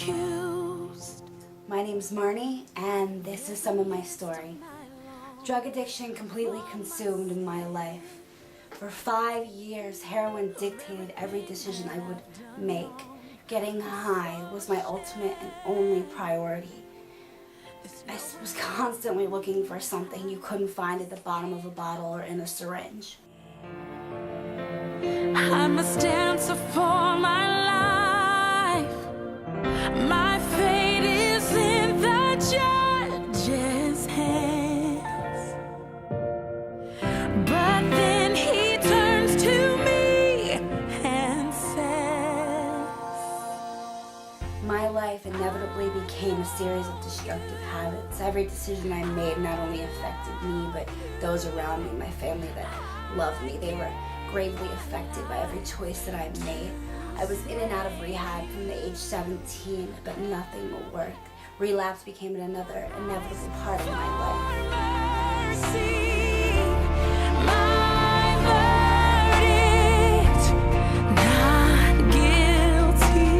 accused. My name's Marnie, and this is some of my story. Drug addiction completely consumed my life. For 5 years, heroin dictated every decision I would make. Getting high was my ultimate and only priority. I was constantly looking for something you couldn't find at the bottom of a bottle or in a syringe. I must answer for my life. My fate is in the judge's hands. But then he turns to me and says, My life inevitably became a series of destructive habits. Every decision I made not only affected me, but those around me, my family that loved me. They were gravely affected by every choice that I made. I was in and out of rehab from the age 17, but nothing worked. Relapse became another inevitable part of my life. mercy, my verdict, not guilty.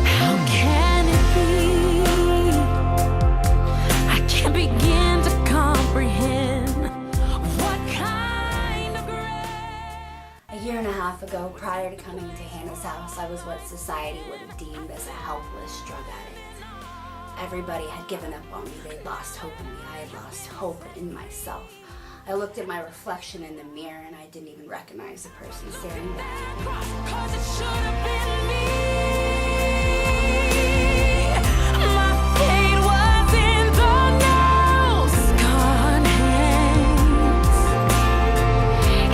How can it be? I can't begin to comprehend what kind of grace. A year and a half ago, prior to coming to Hannah's house, I was what society would have deemed as a helpless drug addict. Everybody had given up on me. They lost hope in me. I had lost hope in myself. I looked at my reflection in the mirror and I didn't even recognize the person staring back at me. 'Cause it should have been me. My fate was in the nail-scarred hands.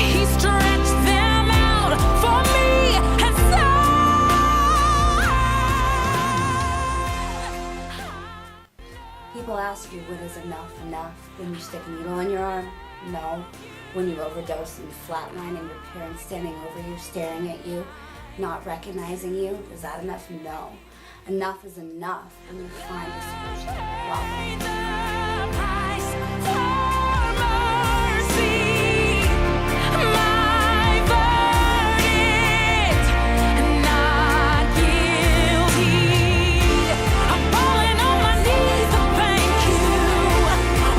He stretched them out for me and People ask you, when is enough enough? When you stick a needle in your arm? No. When you overdose and flatline and your parents standing over you, staring at you, not recognizing you? Is that enough? No. Enough is enough when you find a solution to the problem. the price for mercy. My verdict, not guilty. I'm falling on my knees to thank you.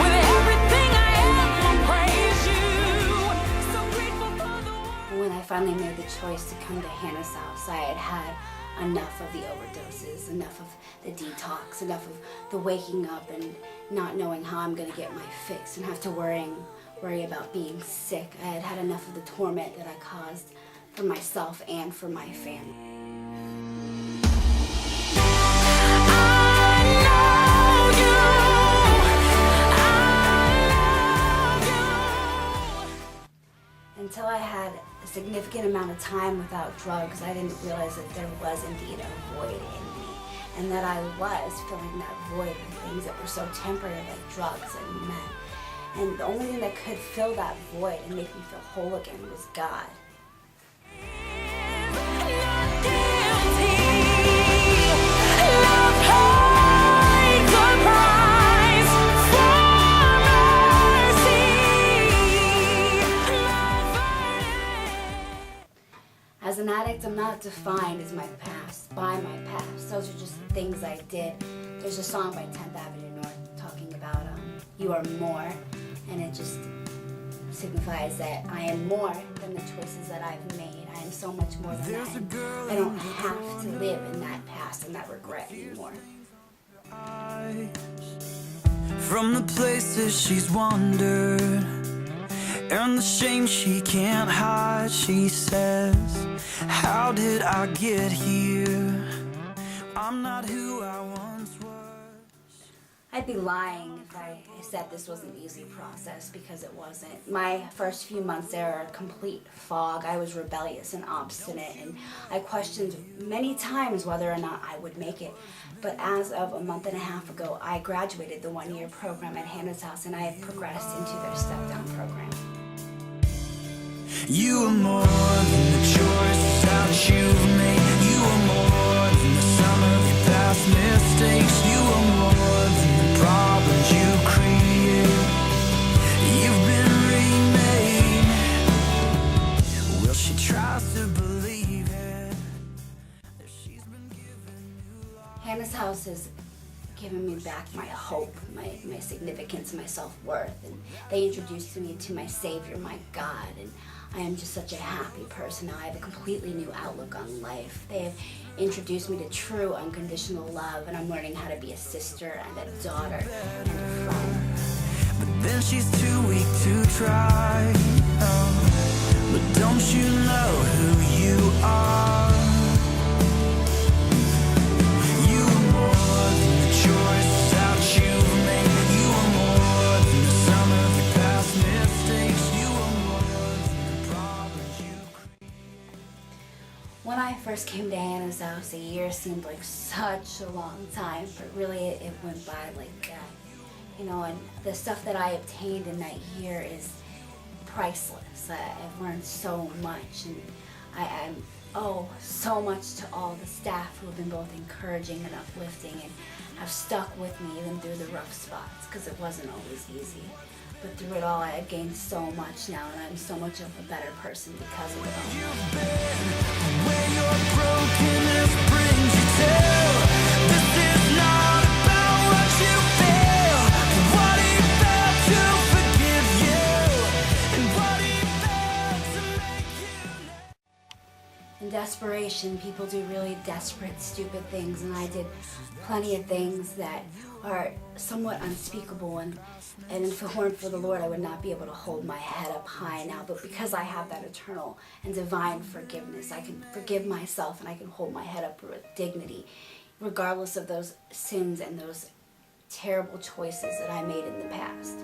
With everything I am, I'll praise you. So grateful for the When I finally made the choice to come to Hannah's house, I had had enough of the overdoses, enough of the detox, enough of the waking up and not knowing how I'm going to get my fix and have to worry about being sick. I had had enough of the torment that I caused for myself and for my family. Until I had a significant amount of time without drugs, I didn't realize that there was indeed a void in me, and that I was filling that void with things that were so temporary, like drugs and men. And the only thing that could fill that void and make me feel whole again was God. As an addict, I'm not defined as my past, by my past. Those are just the things I did. There's a song by 10th Avenue North talking about you are more, and it just signifies that I am more than the choices that I've made. I am so much more than that. I don't have to live in that past and that regret anymore. From the places she's wandered and the shame she can't hide, she says, how did I get here? I'm not who I once was. I'd be lying if I said this was an easy process, because it wasn't. My first few months there were a complete fog. I was rebellious and obstinate, and I questioned many times whether or not I would make it. But as of a month and a half ago, I graduated the 1-year program at Hannah's house, and I have progressed into their step-down program. You are more than the choices that you've made. You are more than the sum of your past mistakes. You are more than the problems you create. You've been remade. Well, she tries to believe it. Hannah's house has given me back my hope, my significance, my self-worth, and they introduced me to my Savior, my God, and I am just such a happy person now. I have a completely new outlook on life. They have introduced me to true unconditional love, and I'm learning how to be a sister and a daughter and a friend. But then she's too weak to try. Oh, but don't you know who you are? You are more than the choices that you've made. You are more than the sum of your past mistakes. You are more than the problems you create. When I first came to Hannah's house, a year seemed like such a long time, but really it went by like that. You know, and the stuff that I obtained in that year is priceless. I've learned so much, and I owe so much to all the staff who have been both encouraging and uplifting and have stuck with me even through the rough spots, because it wasn't always easy. But through it all, I have gained so much now, and I'm so much of a better person because of it all. You've been where your brokenness brings you to. This is not about what you feel, but what he felt to forgive you, and what he felt to make you know. In desperation, people do really desperate, stupid things, and I did plenty of things that are somewhat unspeakable, and if it weren't for the Lord, I would not be able to hold my head up high now. But because I have that eternal and divine forgiveness, I can forgive myself, and I can hold my head up with dignity, regardless of those sins and those terrible choices that I made in the past.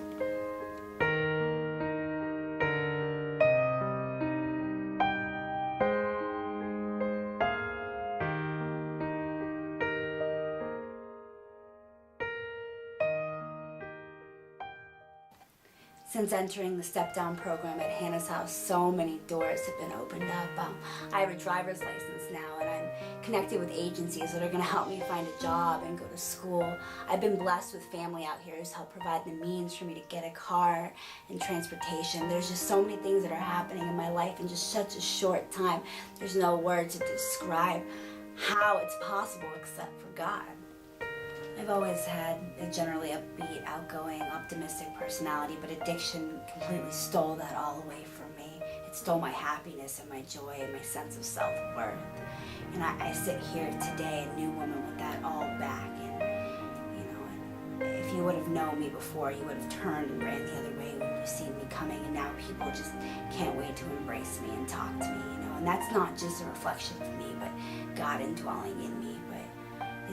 Since entering the step-down program at Hannah's house, so many doors have been opened up. I have a driver's license now, and I'm connected with agencies that are going to help me find a job and go to school. I've been blessed with family out here who's helped provide the means for me to get a car and transportation. There's just so many things that are happening in my life in just such a short time. There's no words to describe how it's possible except for God. I've always had a generally upbeat, outgoing, optimistic personality, but addiction completely stole that all away from me. It stole my happiness and my joy and my sense of self-worth. And I sit here today, a new woman, with that all back. And, you know, if you would have known me before, you would have turned and ran the other way when you seen me coming. And now people just can't wait to embrace me and talk to me, you know. And that's not just a reflection of me, but God indwelling in me.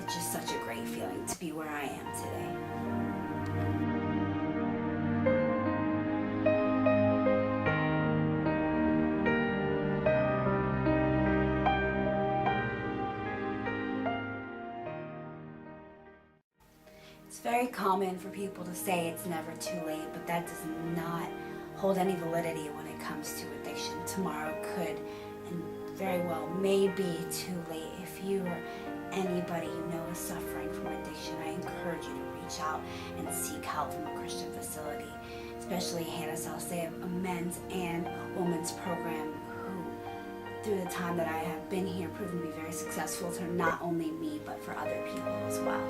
It's just such a great feeling to be where I am today. It's very common for people to say it's never too late, but that does not hold any validity when it comes to addiction. Tomorrow could and very well may be too late. If you or anybody you know is suffering from addiction, I encourage you to reach out and seek help from a Christian facility, especially Hannah's house. They have a men's and women's program who, through the time that I have been here, proven to be very successful to not only me, but for other people as well.